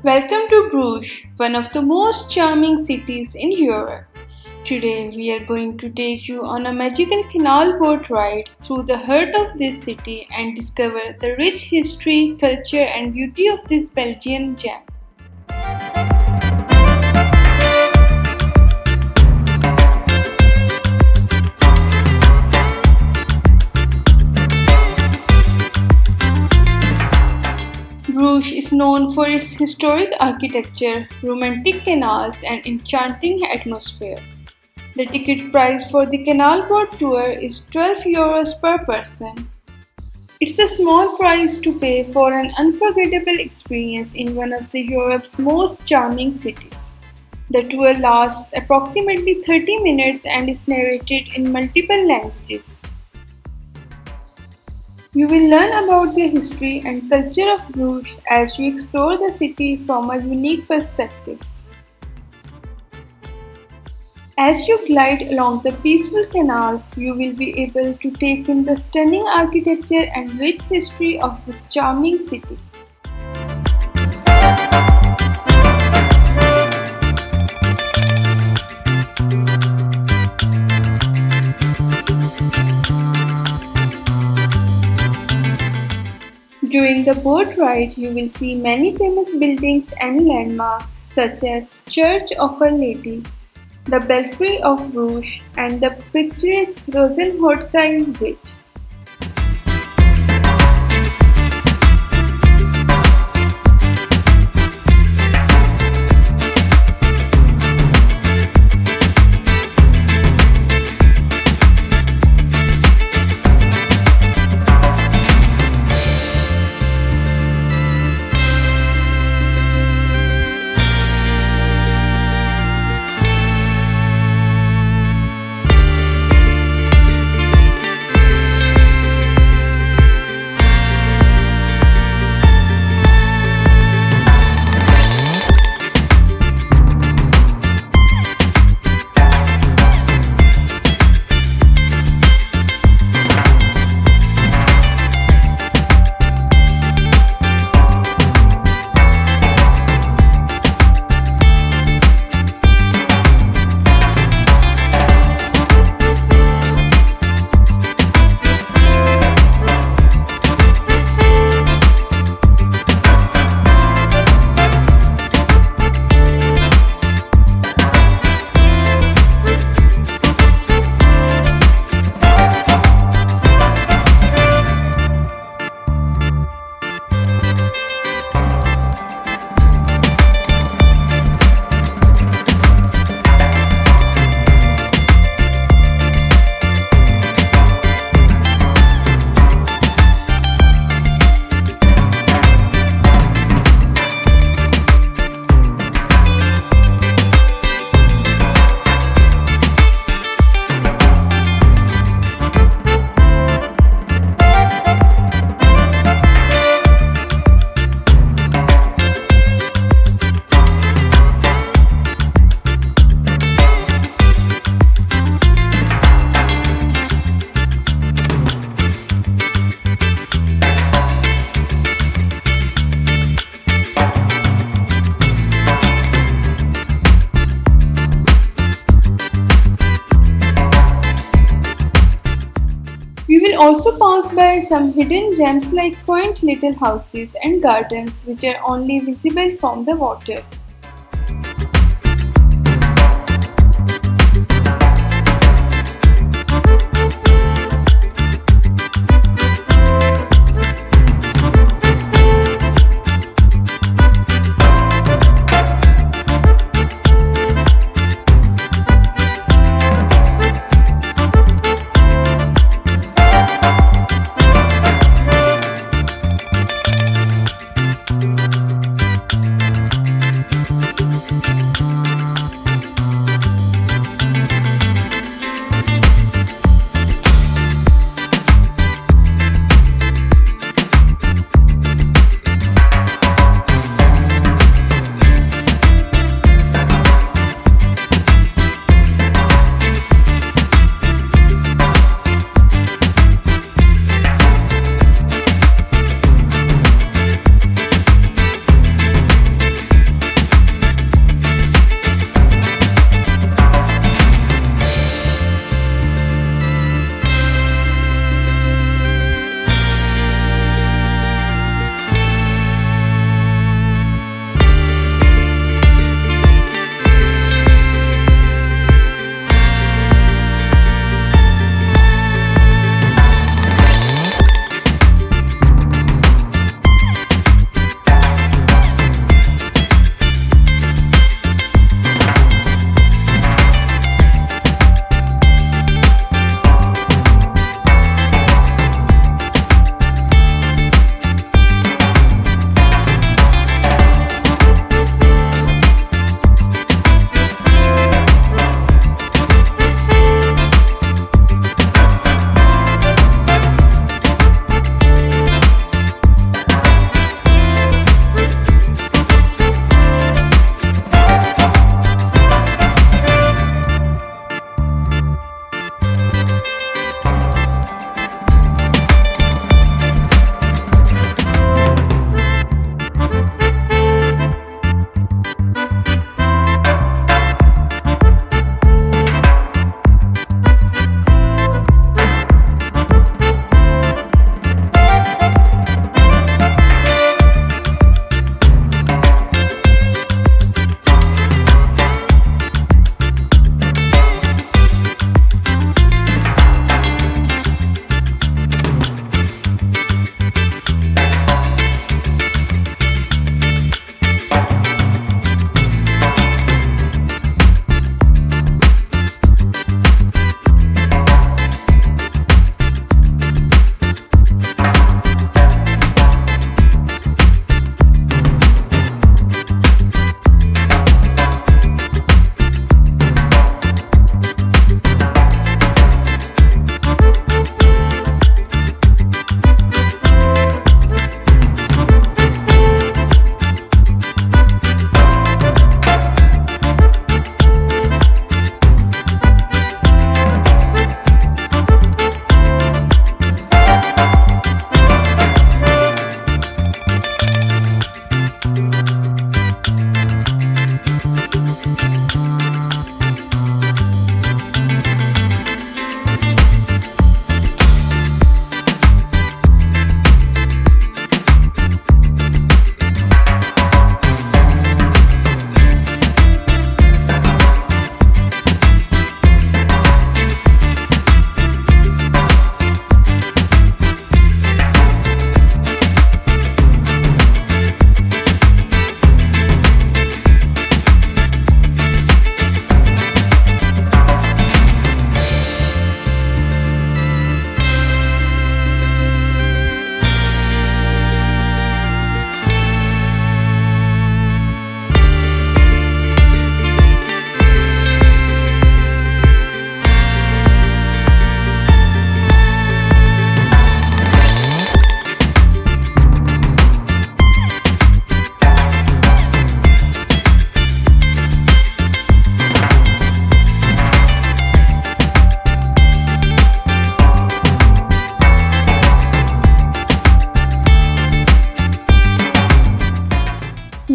Welcome to Bruges, one of the most charming cities in Europe. Today we are going to take you on a magical canal boat ride through the heart of this city and discover the rich history, culture and beauty of this Belgian gem. Bruges is known for its historic architecture, romantic canals, and enchanting atmosphere. The ticket price for the canal boat tour is €12 per person. It's a small price to pay for an unforgettable experience in one of Europe's most charming cities. The tour lasts approximately 30 minutes and is narrated in multiple languages. You will learn about the history and culture of Bruges as you explore the city from a unique perspective. As you glide along the peaceful canals, you will be able to take in the stunning architecture and rich history of this charming city. During the boat ride, you will see many famous buildings and landmarks such as Church of Our Lady, the Belfry of Bruges, and the picturesque Rozenhoedkaai Bridge. We will also pass by some hidden gems like quaint little houses and gardens which are only visible from the water.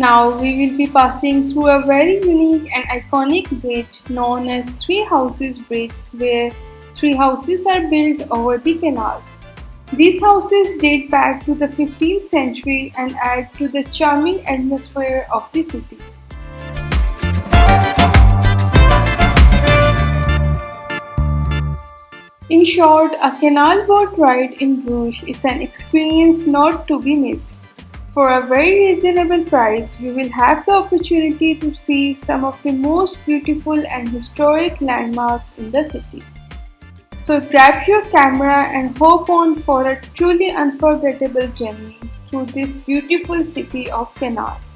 Now we will be passing through a very unique and iconic bridge known as Three Houses Bridge, where three houses are built over the canal. These houses date back to the 15th century and add to the charming atmosphere of the city. In short, a canal boat ride in Bruges is an experience not to be missed. For a very reasonable price, you will have the opportunity to see some of the most beautiful and historic landmarks in the city. So grab your camera and hop on for a truly unforgettable journey through this beautiful city of canals.